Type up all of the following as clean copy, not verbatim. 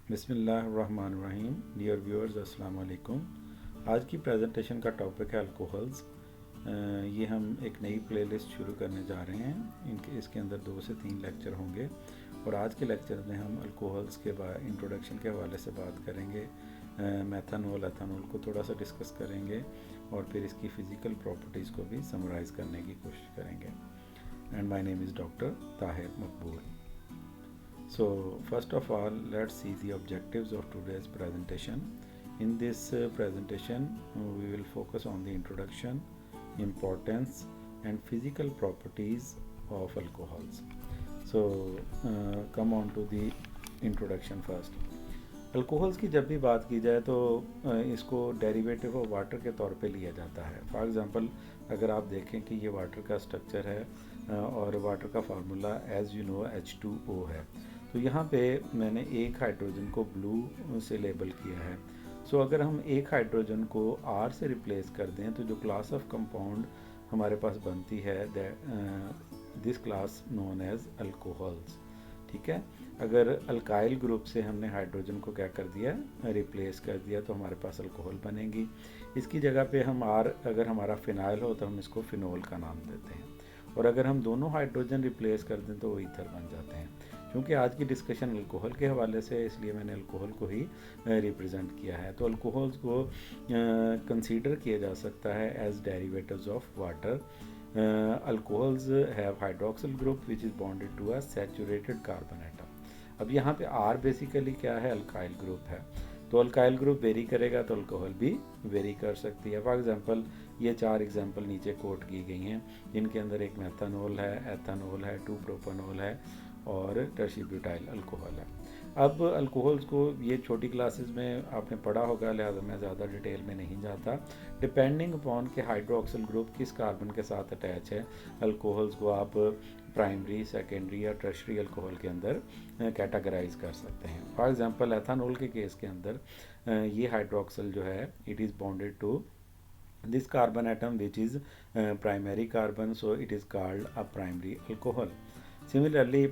बिस्मिल्लाहिर्रहमानिर्रहीम। Dear viewers, अस्सलाम वालेकुम। आज की प्रेजेंटेशन का टॉपिक है अल्कोहल्स। ये हम एक नई प्लेलिस्ट शुरू करने जा रहे हैं। इसके अंदर 2 से 3 लेक्चर होंगे और आज के लेक्चर में हम अल्कोहल्स के इंट्रोडक्शन के हवाले से बात करेंगे। मेथनॉल, एथनॉल को थोड़ा सा डिस्कस करेंगे और फिर इसकी फ़िज़िकल प्रॉपर्टीज़ को भी समराइज़ करने की कोशिश करेंगे। And my name is doctor Tahir Maqbool. So first of all, let's see the objectives of today's presentation. In this presentation, we will focus on the introduction, importance and physical properties of alcohols. So come on to the introduction first. Alcohols की जब भी बात की जाए तो इसको derivative of water के तौर पे लिया जाता है। फॉर एग्ज़ाम्पल, अगर आप देखें कि ये वाटर का स्ट्रक्चर है और वाटर का formula as you know H2O है, तो यहाँ पे मैंने एक हाइड्रोजन को ब्लू से लेबल किया है। सो अगर हम एक हाइड्रोजन को R से रिप्लेस कर दें तो जो क्लास ऑफ कंपाउंड हमारे पास बनती है this class known as alcohols. ठीक है, अगर अल्काइल ग्रुप से हमने हाइड्रोजन को क्या कर दिया, रिप्लेस कर दिया, तो हमारे पास अल्कोहल बनेगी। इसकी जगह पे हम अगर हमारा फिनाइल हो तो हम इसको फिनोल का नाम देते हैं, और अगर हम दोनों हाइड्रोजन रिप्लेस कर दें तो वो ईथर बन जाते हैं। क्योंकि आज की डिस्कशन अल्कोहल के हवाले से है, इसलिए मैंने अल्कोहल को ही रिप्रेजेंट किया है। तो अल्कोहल्स को कंसीडर किया जा सकता है as derivatives of water. Alcohols have hydroxyl group which is bonded to a saturated carbon atom. अब यहाँ पे R बेसिकली क्या है, अल्काइल ग्रुप है। तो अल्काइल ग्रुप वेरी करेगा तो अल्कोहल भी वेरी कर सकती है। फॉर एग्जांपल, ये 4 एग्जांपल नीचे कोट की गई हैं, जिनके अंदर एक मेथनॉल है, एथनॉल है, 2 प्रोपेनॉल है और टर्शीब्यूटाइल अल्कोहल है। अब अल्कोहल्स को ये छोटी क्लासेस में आपने पढ़ा होगा, लिहाजा मैं ज़्यादा डिटेल में नहीं जाता। डिपेंडिंग अपॉन के हाइड्रोक्सिल ग्रुप किस कार्बन के साथ अटैच है, अल्कोहल्स को आप प्राइमरी, सेकेंडरी या टर्शरी अल्कोहल के अंदर कैटेगराइज कर सकते हैं। फॉर एग्जांपल, एथनॉल के केस के अंदर ये हाइड्रोक्सिल जो है it is bonded to this carbon atom which is primary carbon, so it is called a primary alcohol. Similarly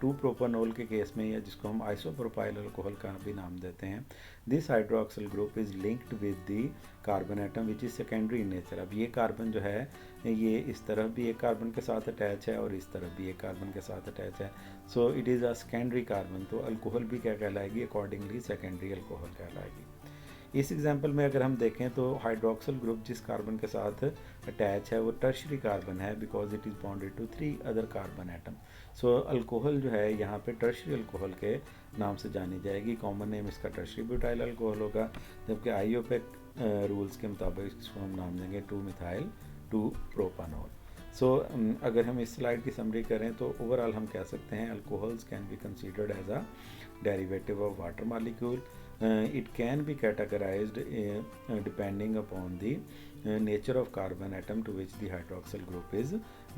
2 propanol के केस में, या जिसको हम आइसोप्रोपाइल अल्कोहल का भी नाम देते हैं, this hydroxyl group is linked with the carbon atom which is secondary in nature. अब ये कार्बन जो है ये इस तरफ भी एक कार्बन के साथ अटैच है और इस तरफ भी एक कार्बन के साथ अटैच है, so it is a secondary carbon. तो अल्कोहल भी क्या कहलाएगी, अकॉर्डिंगली सेकेंडरी अल्कोहल कहलाएगी. इस एग्जाम्पल में अगर हम देखें तो हाइड्रोक्सिल ग्रुप जिस कार्बन के साथ अटैच है वो टर्शरी कार्बन है, because it is bonded to 3 other carbon atom. So alcohol जो है यहाँ पे टर्शरी अल्कोहल के नाम से जानी जाएगी. कॉमन नेम इसका टर्शरी ब्यूटाइल अल्कोहल होगा, जबकि आईओपेक रूल्स के मुताबिक इसको हम नाम देंगे 2-मिथाइल 2-प्रोपेनॉल. सो अगर हम इस स्लाइड की समरी करें तो ओवरऑल हम कह सकते हैं alcohols can be considered as a derivative of water molecule. It can be categorized depending upon the nature of carbon atom to which the hydroxyl group is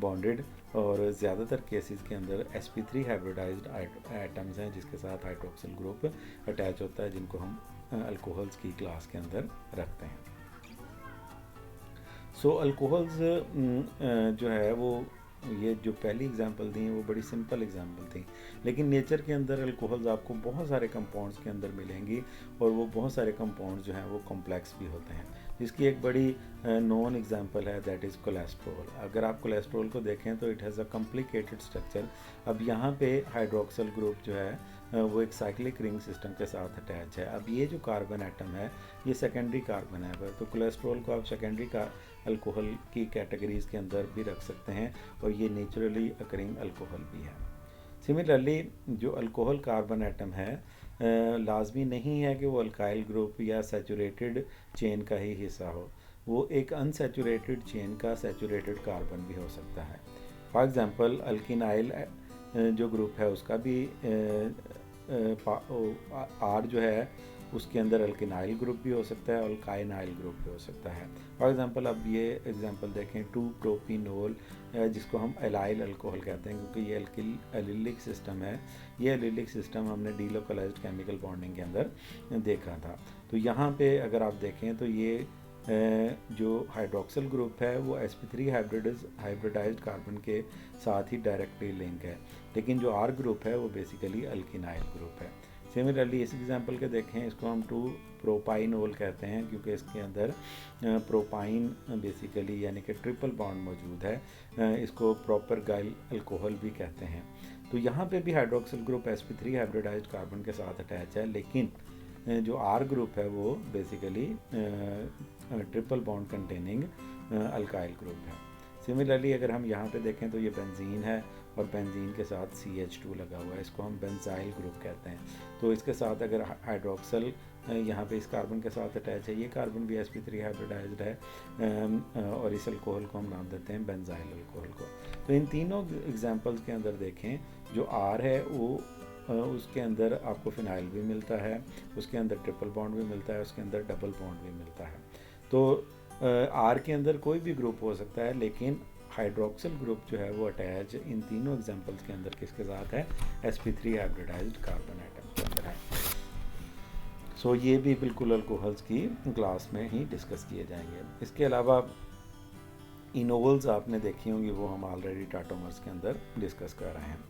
bonded. और ज़्यादातर cases के अंदर sp3 हाइब्रिडाइज्ड एटम्स हैं जिसके साथ hydroxyl group attach होता है, जिनको हम अल्कोहल्स की क्लास के अंदर रखते हैं. सो अल्कोहल्स जो है वो, ये जो पहली एग्जांपल दी वो बड़ी सिंपल एग्जांपल थी, लेकिन नेचर के अंदर अल्कोहल्स आपको बहुत सारे कंपाउंड्स के अंदर मिलेंगी और वो बहुत सारे कंपाउंड्स जो हैं वो कॉम्प्लेक्स भी होते हैं. जिसकी एक बड़ी नॉन एग्जांपल है, दैट इज़ कोलेस्ट्रॉल. अगर आप कोलेस्ट्रॉल को देखें तो it has a complicated structure. अब यहाँ पे हाइड्रोक्सिल ग्रुप जो है वो एक साइक्लिक रिंग सिस्टम के साथ अटैच है. अब ये जो कार्बन एटम है ये सेकेंडरी कार्बन है, तो कोलेस्ट्रॉल को आप सेकेंडरी का अल्कोहल की कैटेगरीज के अंदर भी रख सकते हैं और ये नेचुरली अकरिंग अल्कोहल भी है. सिमिलरली जो अल्कोहल कार्बन एटम है लाजमी नहीं है कि वो अल्काइल ग्रुप या सैचुरेटेड चेन का ही हिस्सा हो, वो एक अनसैचुरेटेड चेन का सैचुरेटेड कार्बन भी हो सकता है. फॉर एग्जांपल, अल्किनाइल जो ग्रुप है उसका भी आर जो है उसके अंदर अल्किनाइल ग्रुप भी हो सकता है और अल्काइनाइल ग्रुप भी हो सकता है. फॉर एग्जांपल, अब ये एग्जांपल देखें 2-प्रोपिनोल, जिसको हम एलाइल अल्कोहल कहते हैं क्योंकि ये एलिलिक सिस्टम है. ये एलिलिक सिस्टम हमने डीलोकलाइज्ड केमिकल बॉन्डिंग के अंदर देखा था. तो यहाँ पे अगर आप देखें तो ये जो हाइड्रोक्सिल ग्रुप है वो sp3 हाइब्रिडाइज्ड कार्बन के साथ ही डायरेक्टली लिंक है, लेकिन जो R ग्रुप है वो बेसिकली अल्किनाइल ग्रुप है. सिमिलरली इस एग्जांपल के देखें, इसको हम 2 प्रोपाइनोल कहते हैं क्योंकि इसके अंदर प्रोपाइन बेसिकली यानी कि ट्रिपल बॉन्ड मौजूद है। इसको प्रॉपर गाइल अल्कोहल भी कहते हैं। तो यहाँ पे भी hydroxyl group sp3 hybridised carbon के साथ अटैच है, लेकिन जो R ग्रुप है वो basically triple bond containing alkyl group है। सिमिलरली अगर हम यहाँ पे देखें तो ये बेंजीन है और बेंजीन के साथ CH2 लगा हुआ है, इसको हम बेंजाइल ग्रुप कहते हैं। तो इसके साथ अगर हाइड्रोक्सल यहाँ पे इस कार्बन के साथ अटैच है, ये कार्बन भी sp3 हाइब्रिडाइज्ड है और इस अल्कोहल को हम नाम देते हैं बेंजाइल अल्कोहल को। तो इन तीनों एग्जांपल्स के अंदर देखें, जो R है वो उसके अंदर आपको फिनाइल भी मिलता है, उसके अंदर ट्रिपल बॉन्ड भी मिलता है, उसके अंदर डबल बॉन्ड भी मिलता है। तो R के अंदर कोई भी ग्रुप हो सकता है, लेकिन हाइड्रोक्सिल ग्रुप जो है वो अटैच इन तीनों एग्जांपल्स के अंदर किसके साथ है, sp3 हाइब्रिडाइज्ड कार्बन आइटम के अंदर है। सो ये भी बिल्कुल अल्कोहल्स की क्लास में ही डिस्कस किए जाएंगे। इसके अलावा इनोल्स आपने देखी होंगी, वो हम ऑलरेडी टाटोमर्स के अंदर डिस्कस कर रहे हैं।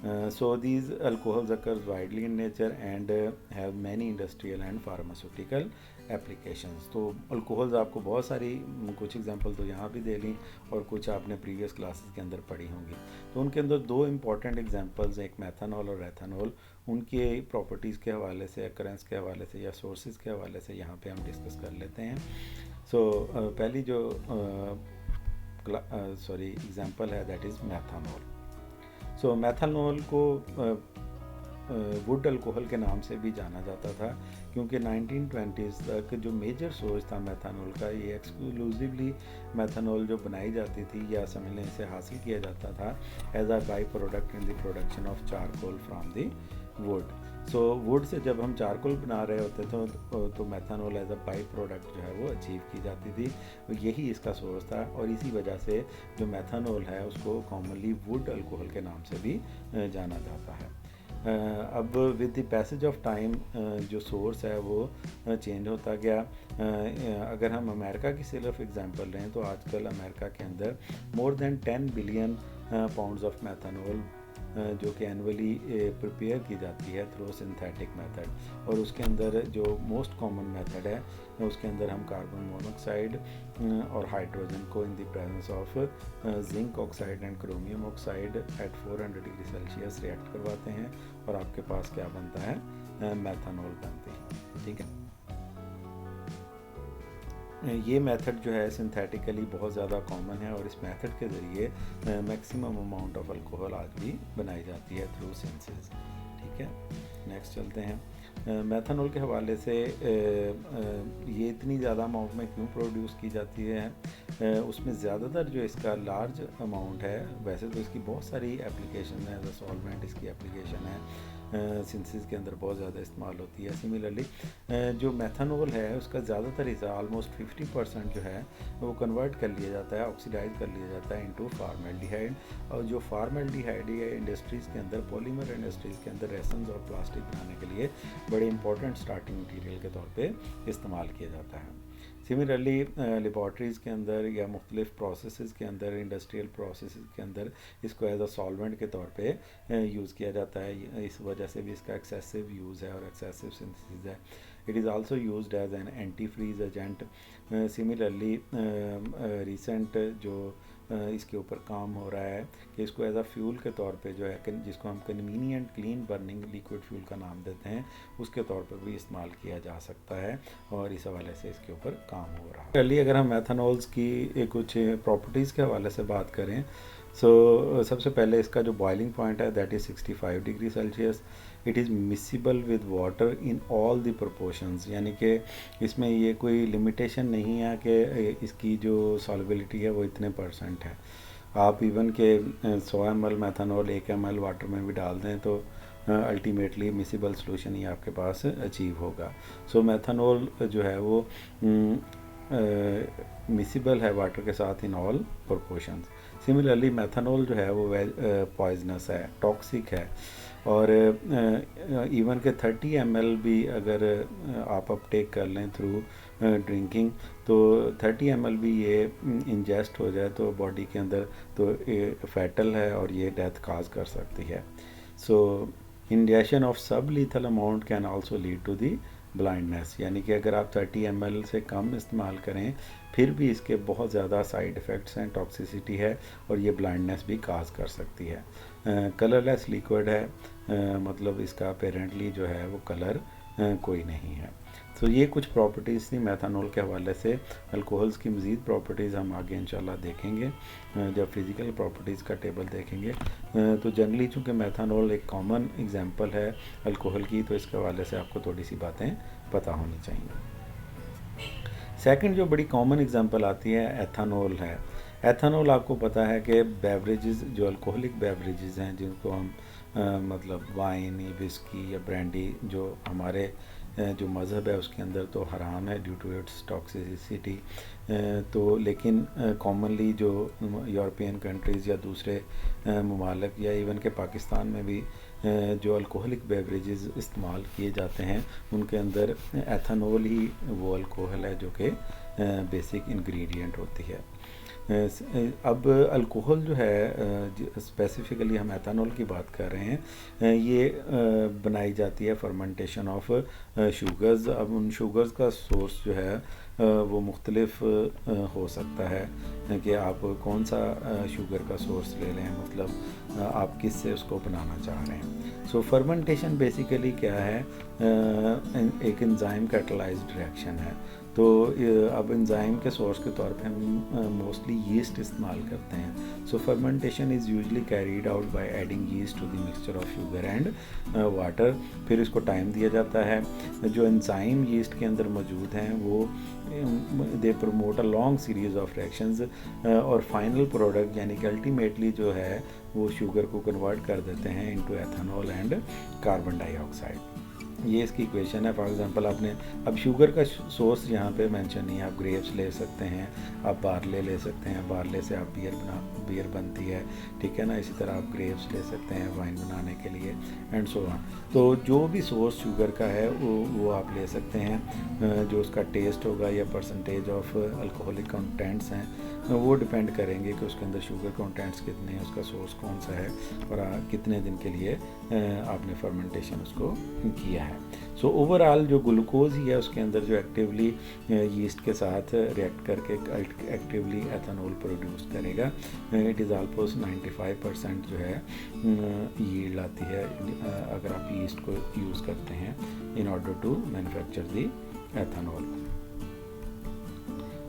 So these alcohols occurs widely in nature and have many industrial and pharmaceutical applications। तो अल्कोहल्स आपको बहुत सारी कुछ एग्जांपल तो यहाँ भी दे ली और कुछ आपने प्रीवियस क्लासेस के अंदर पढ़ी होंगी। तो उनके अंदर 2 इम्पॉर्टेंट एग्जांपल्स, एक मेथनॉल और एथनॉल, उनके प्रॉपर्टीज़ के हवाले से, अकरेंस के हवाले से या सोर्सेज के हवाले से यहाँ पे हम डिस्कस कर लेते हैं। पहली जो एग्जांपल है दैट इज़ मेथनॉल। मेथनॉल को वुड अल्कोहल के नाम से भी जाना जाता था क्योंकि 1920s तक जो मेजर सोर्स था मेथनॉल का, ये एक्सक्लूसिवली मेथनॉल जो बनाई जाती थी या समझने से हासिल किया जाता था as a by product in the production of charcoal from the wood. Wood से जब हम चारकोल बना रहे होते थे तो methanol as a by product जो है वो अचीव की जाती थी, यही इसका सोर्स था और इसी वजह से जो मेथनॉल है उसको कॉमनली वुड अल्कोहल के नाम से भी जाना जाता है। अब with the passage of time जो सोर्स है वो चेंज होता गया। अगर हम अमेरिका की सिर्फ एग्जांपल लें तो आजकल अमेरिका के अंदर more than 10 billion pounds of methanol जो कि एनुअली प्रिपेयर की जाती है थ्रू सिंथेटिक मेथड, और उसके अंदर जो मोस्ट कॉमन मेथड है उसके अंदर हम कार्बन मोनोऑक्साइड और हाइड्रोजन को in the presence of zinc oxide and chromium oxide at 400 degree Celsius react करवाते हैं और आपके पास क्या बनता है, मेथनॉल बनती है। ठीक है, ये मेथड जो है सिंथेटिकली बहुत ज़्यादा कॉमन है और इस मेथड के ज़रिए मैक्सिमम अमाउंट ऑफ अल्कोहल आज भी बनाई जाती है थ्रू सेंसेस। ठीक है, नेक्स्ट चलते हैं। मेथनॉल के हवाले से ये इतनी ज़्यादा अमाउंट में क्यों प्रोड्यूस की जाती है, उसमें ज़्यादातर जो इसका लार्ज अमाउंट है, वैसे तो इसकी बहुत सारी एप्लीकेशन है, एज अ सॉल्वेंट इसकी एप्लीकेशन है, सिंथेसिस के अंदर बहुत ज़्यादा इस्तेमाल होती है। सिमिलरली जो मेथनॉल है उसका ज़्यादातर हिस्सा ऑलमोस्ट 50% जो है वो कन्वर्ट कर लिया जाता है, ऑक्सीडाइज कर लिया जाता है इनटू फार्मेल्डिहाइड, और जो फार्मेल्डिहाइड ये इंडस्ट्रीज़ के अंदर, पॉलीमर इंडस्ट्रीज़ के अंदर रेसन्स और प्लास्टिक बनाने के लिए बड़े इंपॉर्टेंट स्टार्टिंग मटीरियल के तौर पे इस्तेमाल किया जाता है। सिमिलरली लेबॉर्ट्रीज़ के अंदर या मुख्तलिफ प्रोसेसेस के अंदर, इंडस्ट्रियल प्रोसेसेस के अंदर इसको एज अ सॉल्वेंट के तौर पे यूज़ किया जाता है। इस वजह से भी इसका एक्सेसिव यूज़ है और एक्सेसिव सिंथेसिस है। It is also used as an anti freeze agent. Similarly recent जो इसके ऊपर काम हो रहा है कि इसको एज अ फ्यूल के तौर पे जो है, जिसको हम convenient clean burning liquid fuel का नाम देते हैं, उसके तौर पर भी इस्तेमाल किया जा सकता है और इस हवाले से इसके ऊपर काम हो रहा है। चलिए अगर हम मेथनॉल्स की कुछ प्रॉपर्टीज़ के हवाले से बात करें, सबसे पहले इसका जो बॉइलिंग पॉइंट है that is 65 degree Celsius. It is miscible with water in all the proportions, यानी कि इसमें ये कोई लिमिटेशन नहीं है कि इसकी जो सॉल्युबिलिटी है वो इतने % है। आप इवन के 100 ml मेथनॉल 1 ml वाटर में भी डाल दें तो अल्टीमेटली मिसिबल सोल्यूशन ही आपके पास अचीव होगा। मेथनॉल जो है वो मिसिबल है वाटर के साथ in all proportions. Similarly methanol जो है वो पॉइजनस है, टॉक्सिक है, और इवन के 30 ml भी अगर आप अपटेक कर लें थ्रू ड्रिंकिंग तो 30 ml भी ये इंजेस्ट हो जाए तो बॉडी के अंदर तो फैटल है और ये डेथ काज कर सकती है। Injection of sub lethal amount can also lead to the blindness, यानी कि अगर आप 30 ml से कम इस्तेमाल करें फिर भी इसके बहुत ज़्यादा साइड इफ़ेक्ट्स हैं, टॉक्सिसिटी है और ये ब्लाइंडनेस भी काज कर सकती है। कलरलेस लिक्विड है, मतलब इसका अपेरेंटली जो है वो कलर कोई नहीं है। तो ये कुछ प्रॉपर्टीज़ थी मेथनॉल के हवाले से। अल्कोहल्स की मज़ीद प्रॉपर्टीज़ हम आगे इंशाल्लाह देखेंगे जब फिज़िकल प्रॉपर्टीज़ का टेबल देखेंगे। तो जनरली चूँकि मेथनॉल एक कॉमन एग्जांपल है अल्कोहल की, तो इसके हवाले से आपको थोड़ी सी बातें पता होनी चाहिए। सेकंड जो बड़ी कॉमन एग्जांपल आती है एथानॉल है। एथानॉल आपको पता है कि बेवरेजेस जो अल्कोहलिक बेवरेजेस हैं जिनको हम मतलब वाइन, विस्की या ब्रांडी जो हमारे जो मज़हब है उसके अंदर तो हराम है ड्यू टू इट्स टॉक्सिसिटी, तो लेकिन कॉमनली जो यूरोपियन कंट्रीज़ या दूसरे ममालिक या इवन के पाकिस्तान में भी जो अल्कोहलिक बेवरेजेस इस्तेमाल किए जाते हैं उनके अंदर एथानॉल ही वो अल्कोहल है जो कि बेसिक इंग्रेडिएंट होती है। अब अल्कोहल जो है स्पेसिफ़िकली हम एथानॉल की बात कर रहे हैं, ये बनाई जाती है फर्मेंटेशन ऑफ शुगर्स। अब उन शुगर्स का सोर्स जो है वो मुख्तलिफ हो सकता है कि आप कौन सा शुगर का सोर्स ले रहे हैं, मतलब आप किस से उसको बनाना चाह रहे हैं। सो फर्मेंटेशन बेसिकली क्या है, एक एंजाइम कैटलाइज्ड रिएक्शन है। तो अब एंजाइम के सोर्स के तौर पे हम मोस्टली यीस्ट इस्तेमाल करते हैं। So fermentation is usually carried out by adding yeast to the mixture of sugar and water. फिर इसको टाइम दिया जाता है। जो एंजाइम यीस्ट के अंदर मौजूद हैं वो they promote a long series of reactions और फाइनल प्रोडक्ट यानी कि अल्टीमेटली जो है वो शुगर को कन्वर्ट कर देते हैं into ethanol and carbon dioxide. ये इसकी इक्वेशन है। फॉर एग्जांपल आपने अब शुगर का सोर्स यहाँ पे मेंशन नहीं है, आप ग्रेप्स ले सकते हैं, आप बारले ले सकते हैं, बारले से आप बियर बनती है, ठीक है ना। इसी तरह आप ग्रेप्स ले सकते हैं वाइन बनाने के लिए एंड सो ऑन। तो जो भी सोर्स शुगर का है वो आप ले सकते हैं। जो उसका टेस्ट होगा या परसेंटेज ऑफ अल्कोहलिक कंटेंट्स हैं वो डिपेंड करेंगे कि उसके अंदर शुगर कंटेंट्स कितने हैं, उसका सोर्स कौन सा है और कितने दिन के लिए आपने फर्मेंटेशन उसको किया है। सो ओवरऑल जो ग्लूकोज ही है उसके अंदर जो एक्टिवली यीस्ट के साथ रिएक्ट करके एक्टिवली एथेनॉल प्रोड्यूस करेगा। इट इज़ ऑलमोस्ट 95% जो है यील्ड आती है अगर आप यीस्ट को यूज़ करते हैं in order to manufacture the ethanol.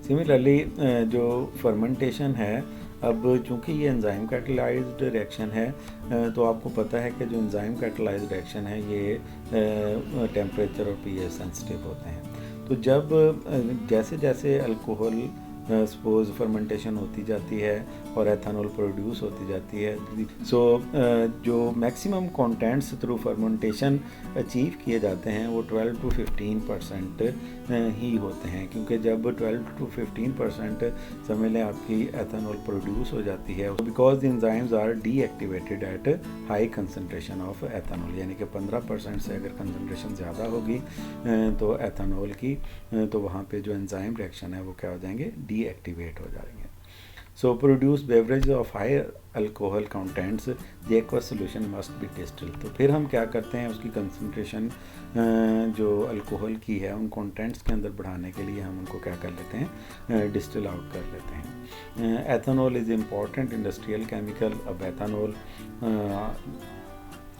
Similarly जो फर्मेंटेशन है, अब चूँकि ये एंजाइम कैटलाइज्ड रिएक्शन है तो आपको पता है कि जो एंजाइम कैटलाइज्ड रिएक्शन है ये टेम्परेचर और pH सेंसिटिव होते हैं। तो जब जैसे जैसे अल्कोहल सपोज फर्मेंटेशन होती जाती है और एथेनॉल प्रोड्यूस होती जाती है, सो जो maximum contents through fermentation achieve किए जाते हैं वो 12 to 15% ही होते हैं, क्योंकि जब 12 to 15% समझ लें आपकी एथेनॉल प्रोड्यूस हो जाती है because the enzymes are deactivated at high concentration of ethanol, यानी कि 15% से अगर कंसनट्रेशन ज़्यादा होगी तो एथेनॉल की तो वहाँ पे जो एंजाइम रिएक्शन है वो क्या हो जाएंगे, डीएक्टिवेट हो जाएंगे। So produce beverage of higher alcohol contents the aqueous solution must be distil. तो फिर हम क्या करते हैं, उसकी कंसनट्रेशन जो अल्कोहल की है उन कंटेंट्स के अंदर बढ़ाने के लिए हम उनको क्या कर लेते हैं, डिस्टिल आउट कर लेते हैं। Ethanol is important industrial chemical. अब एथेनॉल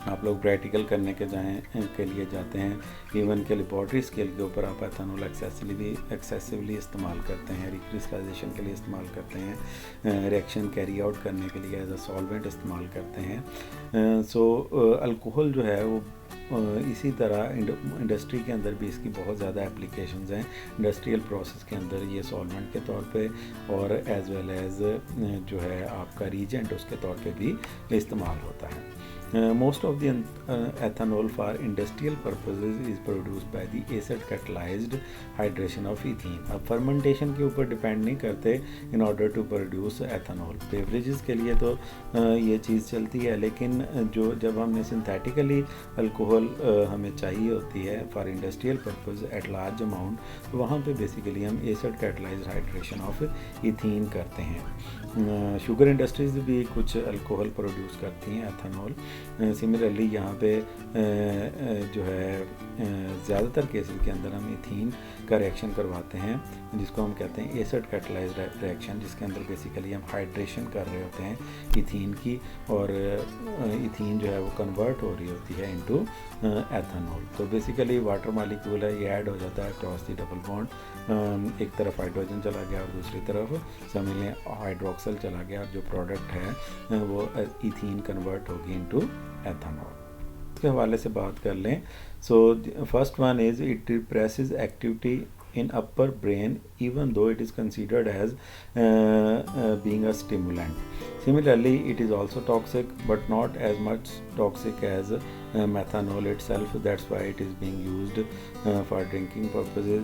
आप लोग प्रैक्टिकल करने के लिए जाते हैं, इवन के लेबॉर्ट्री स्केल के ऊपर आप एथेनॉल एक्सेसिवली इस्तेमाल करते हैं, रिक्रिस्टलाइजेशन के लिए इस्तेमाल करते हैं, रिएक्शन कैरी आउट करने के लिए एज अ सॉल्वेंट इस्तेमाल करते हैं। सो अल्कोहल जो है वो इसी तरह इंडस्ट्री के अंदर भी इसकी बहुत ज़्यादा एप्लीकेशंस हैं। इंडस्ट्रियल प्रोसेस के अंदर ये सॉल्वेंट के तौर पे और एज वेल एज जो है आपका रीजेंट उसके तौर पे भी इस्तेमाल होता है। Most of the ethanol for industrial purposes is produced by the acid catalyzed hydration of ethene। अब फर्मेंटेशन के ऊपर डिपेंड नहीं करते in order to produce ethanol. Beverages के लिए तो ये चीज़ चलती है, लेकिन जब हमने सिंथेटिकली अल्कोहल हमें चाहिए होती है for industrial purpose at large amount, तो वहाँ पे बेसिकली हम acid catalysed hydration of ethene करते हैं। शुगर इंडस्ट्रीज भी कुछ अल्कोहल प्रोड्यूस करती हैं एथेनॉल। सिमिलरली यहाँ पे जो है ज़्यादातर केसेस के अंदर हम इथीन का रिएक्शन करवाते हैं, जिसको हम कहते हैं एसिड कैटलाइज्ड रिएक्शन, जिसके अंदर बेसिकली हम हाइड्रेशन कर रहे होते हैं इथीन की, और इथीन जो है वो कन्वर्ट हो रही होती है इनटू एथेनॉल। तो बेसिकली वाटर मॉलिक्यूल है, ये ऐड हो जाता है क्रॉस द डबल बॉन्ड, एक तरफ हाइड्रोजन चला गया और दूसरी तरफ समझ लें हाइड्रोक्सल चला गया, जो प्रोडक्ट है वो इथीन कन्वर्ट होगी इनटू एथेनॉल। के हवाले से बात कर लें, so first one is it represses activity in upper brain even though it is considered as being a stimulant. Similarly, it is also toxic but not as much toxic as methanol itself. That's why it is being used for drinking purposes.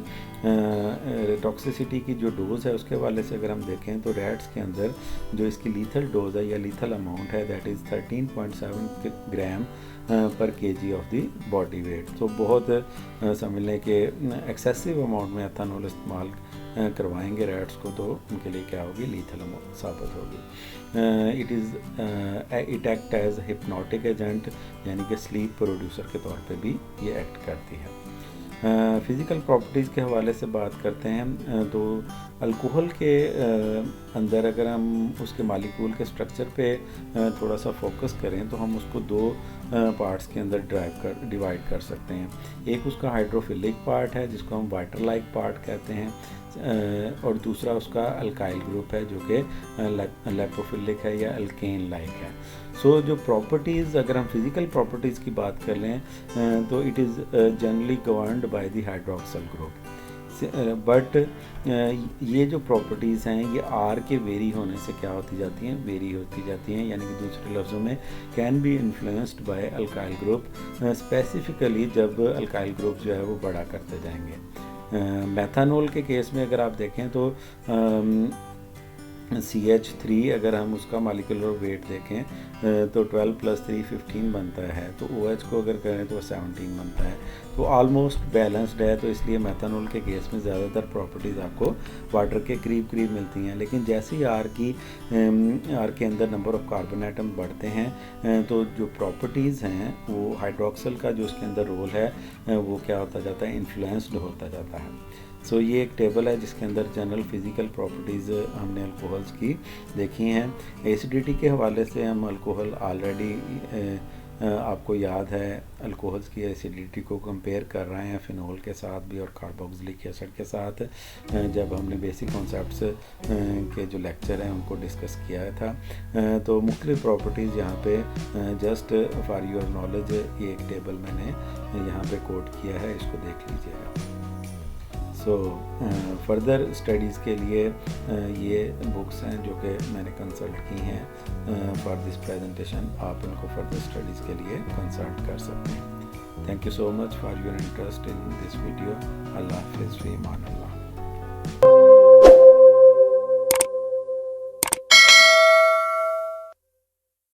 Toxicity की जो dose है उसके हवाले से अगर हम देखें तो रैट्स के अंदर जो इसकी लीथल डोज़ है या लीथल अमाउंट है दैट इज़ 13.7 ग्राम पर KG of the body weight. तो बहुत समझ लें कि एक्सेसिव अमाउंट में एथेनॉल इस्तेमाल करवाएंगे रैट्स को तो उनके लिए क्या होगी, लीथल अमाउंट साबित होगी। It act as hypnotic agent, यानी कि स्लीप प्रोड्यूसर के तौर पे भी ये एक्ट करती है। फ़िज़िकल प्रॉपर्टीज़ के हवाले से बात करते हैं तो अल्कोहल के अंदर अगर हम उसके मालिक्यूल के स्ट्रक्चर पे थोड़ा सा फोकस करें तो हम उसको दो पार्ट्स के अंदर डिवाइड कर सकते हैं। एक उसका हाइड्रोफिलिक पार्ट है जिसको हम वाटर लाइक पार्ट कहते हैं, और दूसरा उसका अल्काइल ग्रुप है जो कि लैपोफिलिक है या अल्केन लाइक है। सो जो प्रॉपर्टीज़, अगर हम फिज़िकल प्रॉपर्टीज़ की बात कर लें तो it is generally governed by the hydroxyl group, but ये जो प्रॉपर्टीज़ हैं ये आर के वेरी होने से क्या होती जाती हैं, वेरी होती जाती हैं, यानी कि दूसरे लफ्ज़ों में can be influenced by alkyl group, specifically जब अल्काइल ग्रुप जो है वो बड़ा करते जाएंगे। मेथानॉल के केस में अगर आप देखें तो CH3 अगर हम उसका मॉलिक्यूलर वेट देखें तो 12 + 3 15 बनता है, तो OH को अगर करें तो 17 बनता है, तो ऑलमोस्ट बैलेंस्ड है। तो इसलिए मेथानॉल के केस में ज़्यादातर प्रॉपर्टीज़ आपको वाटर के करीब मिलती हैं, लेकिन जैसे ही आर के अंदर नंबर ऑफ़ कार्बन एटम बढ़ते हैं तो जो प्रॉपर्टीज़ हैं वो हाइड्रोक्सल का जो उसके अंदर रोल है वो क्या होता जाता है, इन्फ्लुएंस्ड होता जाता है। सो ये एक टेबल है जिसके अंदर जनरल फिज़िकल प्रॉपर्टीज़ हमने अल्कोहल्स की देखी हैं। एसिडिटी के हवाले से हम अल्कोहल ऑलरेडी आपको याद है अल्कोहल्स की एसिडिटी को कंपेयर कर रहे हैं फिनोल के साथ भी और कार्बोक्सिलिक एसिड के साथ, जब हमने बेसिक कॉन्सेप्ट्स के जो लेक्चर हैं उनको डिस्कस किया था। तो मुख्तलिफ प्रॉपर्टीज़ यहाँ पे जस्ट फॉर योर नॉलेज ये एक टेबल मैंने यहाँ पे कोट किया है, इसको देख लीजिएगा। सो फर्दर स्टडीज़ के लिए ये बुक्स हैं जो कि मैंने कंसल्ट की हैं फॉर दिस प्रेजेंटेशन, आप इनको फर्दर स्टडीज़ के लिए कंसल्ट कर सकते हैं। Thank you so much for your interest in this video. अल्लाह हाफ़िज़, फ़ी अमान अल्लाह।